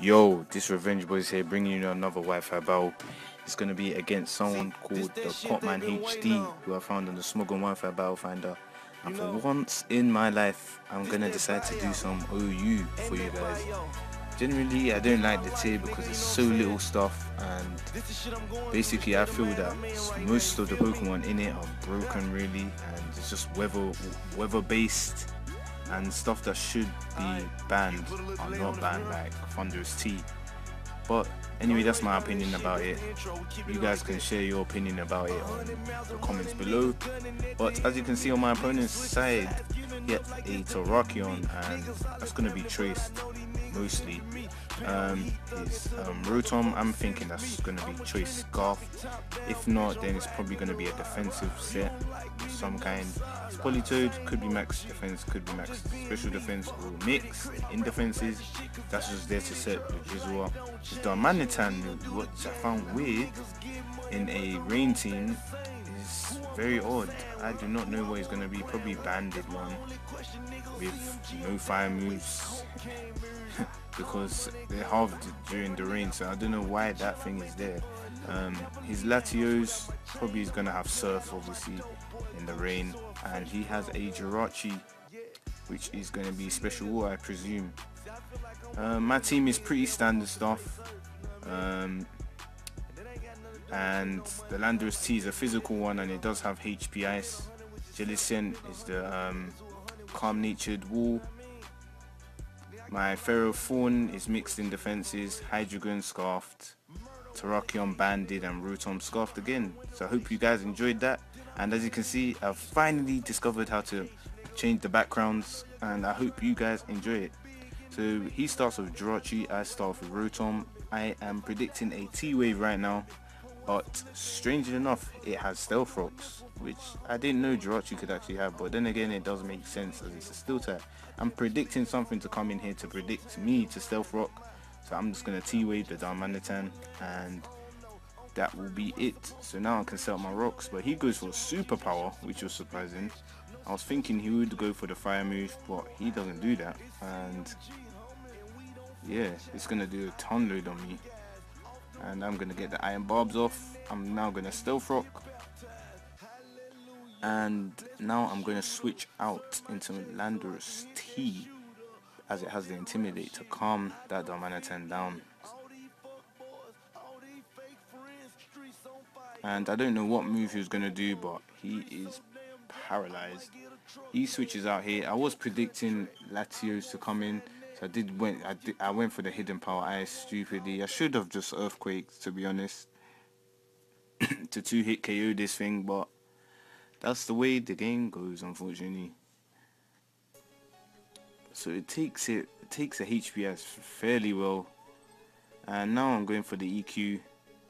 Yo, this Revengeboyz here, bringing you another Wi-Fi battle. It's gonna be against someone called ThePotHeadHD, who I found on the Smuggle Wi-Fi Battle Finder. And for once in my life, I'm gonna decide to do some OU for you guys. Generally, I don't like the tier because it's so little stuff, and basically, I feel that most of the Pokemon in it are broken, really, and it's just weather based and stuff that should be banned are not banned, like Thunderous T. But anyway, that's my opinion about it. You guys can share your opinion about it on the comments below. But as you can see on my opponent's side, get a Terrakion, and that's going to be traced mostly. His Rotom, I'm thinking that's going to be choice Scarf. If not, then it's probably going to be a defensive set of some kind. His Politoed could be max defense, could be max special defense, or mix in defenses. That's just there to set the Drizzle up. His Darmanitan, what I found weird in a rain team, is very odd. I do not know what he's going to be. Probably banded one with no fire moves because they're halved during the rain, so I don't know why that thing is there. His Latios probably is going to have Surf, obviously, in the rain, and he has a Jirachi, which is going to be special water, I presume. My team is pretty standard stuff. And the Landorus T is a physical one, and it does have HP Ice. Jellicent is the calm-natured wall. My Ferrothorn is mixed in defenses, Hydreigon Scarfed, Terrakion Banded, and Rotom Scarfed again. So I hope you guys enjoyed that. And as you can see, I've finally discovered how to change the backgrounds, and I hope you guys enjoy it. So he starts with Jirachi, I start with Rotom. I am predicting a T-Wave right now, but strangely enough, it has Stealth Rocks, which I didn't know Jirachi could actually have, but then again, it does make sense as it's a Steel type. I'm predicting something to come in here to predict me to Stealth Rock, so I'm just going to T-Wave the Darmanitan, and that will be it. So now I can set up my rocks, but he goes for Superpower, which was surprising. I was thinking he would go for the fire move, but he doesn't do that, and yeah, it's going to do a ton load on me. And I'm going to get the Iron Barbs off. I'm now going to Stealth Rock. And now I'm going to switch out into Landorus T, as it has the Intimidate to calm that Darmanitan down. And I don't know what move he was going to do, but he is paralyzed. He switches out here. I was predicting Latios to come in, so I went for the Hidden Power Ice stupidly. I should have just Earthquaked, to be honest, to 2-hit KO this thing, but that's the way the game goes, unfortunately. So it takes a HPS fairly well, and now I'm going for the EQ. I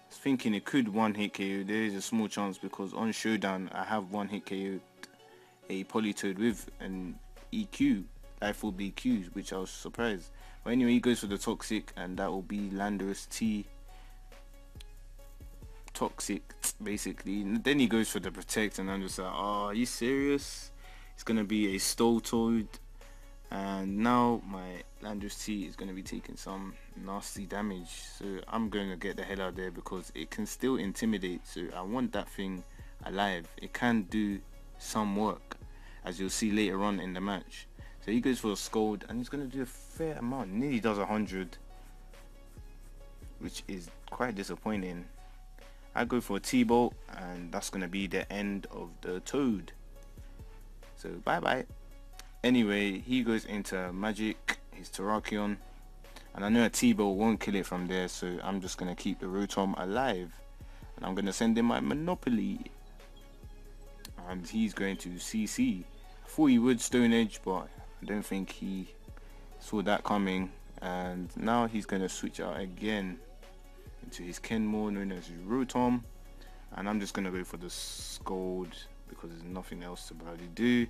was thinking it could 1-hit KO. There is a small chance because on Showdown I have 1-hit KO a Politoed with an EQ, Life will be EQs, which I was surprised. But anyway, he goes for the Toxic, and that will be Landorus T. Toxic, basically. And then he goes for the Protect, and I'm just like, oh, are you serious? It's gonna be a Stoltoid, and now my Landorus T is gonna be taking some nasty damage. So I'm gonna get the hell out of there because it can still intimidate. So I want that thing alive. It can do some work, as you'll see later on in the match. So he goes for a Scold, and he's going to do a fair amount, nearly does 100, which is quite disappointing. I go for a T-Bolt, and that's going to be the end of the Toad. So bye bye. Anyway, he goes into Magic, his Terrakion, and I know a T-Bolt won't kill it from there, so I'm just going to keep the Rotom alive, and I'm going to send in my Monopoly. And he's going to CC. I thought he would Stone Edge, but I don't think he saw that coming. And now he's going to switch out again into his Kenmore, known as Rotom. And I'm just going to go for the Scold because there's nothing else to bloody do.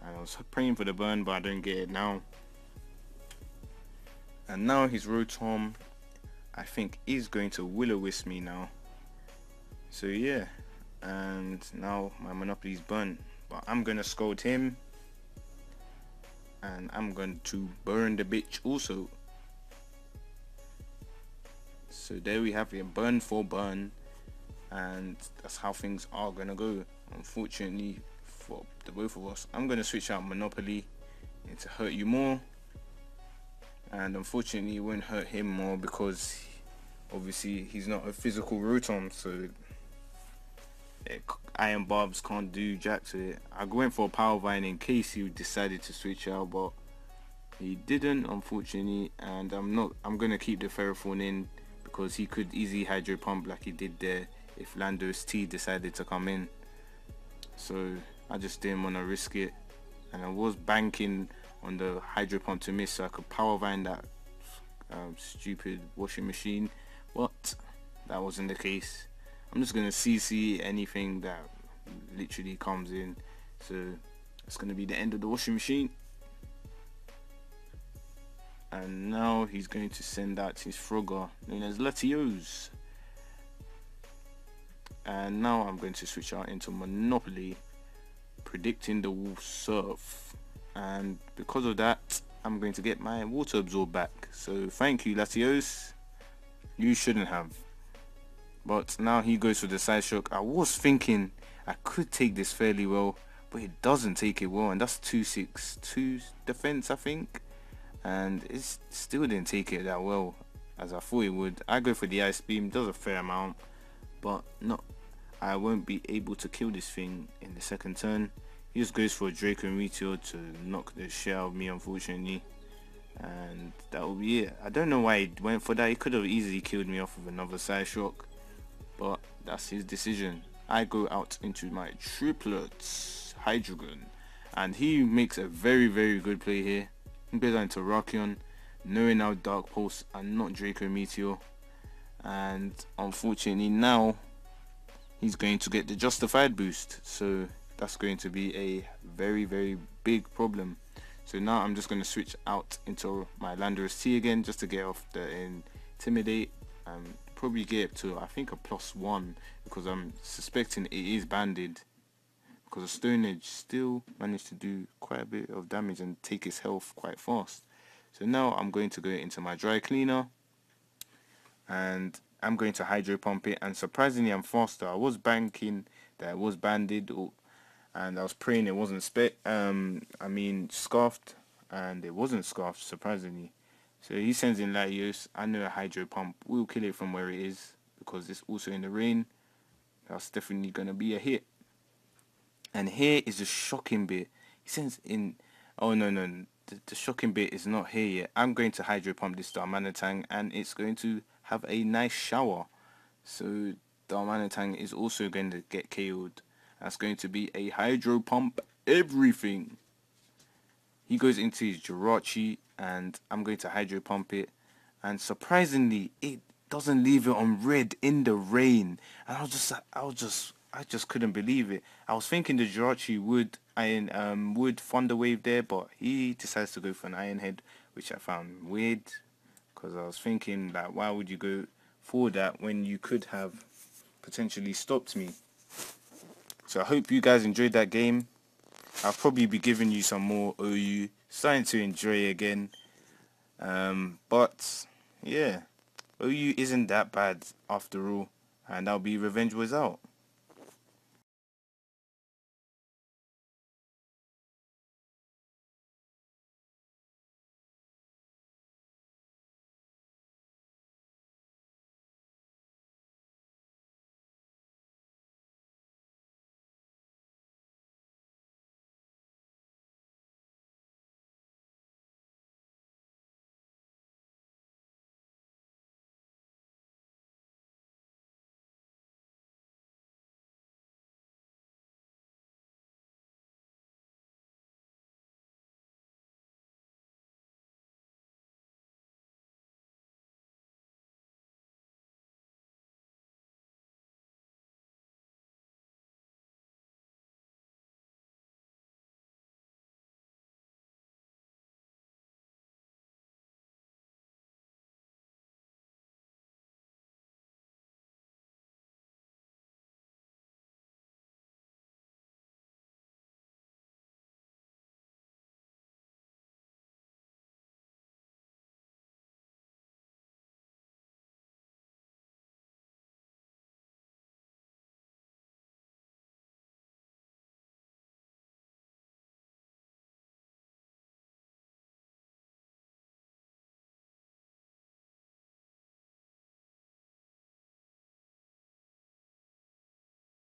And I was praying for the burn, but I don't get it now. And now his Rotom, I think, is going to Will-O-Wisp me now. So yeah. And now my Monopoly's burnt, but I'm gonna Scold him, and I'm going to burn the bitch also. So there we have it, burn for burn, and that's how things are gonna go. Unfortunately for the both of us, I'm gonna switch out Monopoly to hurt you more, and unfortunately it won't hurt him more because obviously he's not a physical rotom, so Iron Barbs can't do jack to it. I went for a Power Vine in case he decided to switch out, but he didn't, unfortunately, and I'm gonna keep the Ferrothorn in because he could easily Hydro Pump like he did there if Lando's T decided to come in. So I just didn't want to risk it, and I was banking on the Hydro Pump to miss so I could Power Vine that stupid washing machine, but that wasn't the case. I'm just gonna CC anything that literally comes in, so it's gonna be the end of the washing machine. And now he's going to send out his Frogger known as Latios. And now I'm going to switch out into Monopoly, predicting the Wolf Surf, and because of that I'm going to get my Water Absorb back. So thank you, Latios, you shouldn't have. But now he goes for the Side Shock. I was thinking I could take this fairly well, but it doesn't take it well, and that's 262 defense, I think, and it still didn't take it that well as I thought it would. I go for the Ice Beam, does a fair amount, but no, I won't be able to kill this thing in the second turn. He just goes for a Draco Meteor to knock the shit out of me, unfortunately, and that will be it. I don't know why he went for that. He could have easily killed me off with another Side Shock, but that's his decision. I go out into my triplets Hydreigon, and he makes a very good play here. He goes out into Rakion, knowing our Dark Pulse and not Draco Meteor, and unfortunately now he's going to get the Justified boost, so that's going to be a very big problem. So now I'm just going to switch out into my Landorus T again just to get off the Intimidate, and probably get up to I think a +1 because I'm suspecting it is banded, because the Stone Edge still managed to do quite a bit of damage and take his health quite fast. So now I'm going to go into my Dry Cleaner, and I'm going to Hydro Pump it, and surprisingly I'm faster. I was banking that it was banded, and I was praying it wasn't scarfed, and it wasn't scarfed, surprisingly. So he sends in Latios. I know a Hydro Pump will kill it from where it is because it's also in the rain. That's definitely going to be a hit. And here is the shocking bit. He sends in... Oh, no. The shocking bit is not here yet. I'm going to Hydro Pump this Darmanitan, and it's going to have a nice shower. So Darmanitan is also going to get KO'd. That's going to be a Hydro Pump everything. He goes into his Jirachi, and I'm going to Hydro Pump it, and surprisingly it doesn't leave it on red in the rain, and I just couldn't believe it. I was thinking the Jirachi would Thunder Wave there, but he decides to go for an Iron Head, which I found weird, because I was thinking that why would you go for that when you could have potentially stopped me. So I hope you guys enjoyed that game. I'll probably be giving you some more OU, starting to enjoy it again. But yeah, OU isn't that bad after all, and that'll be Revengeboyz out.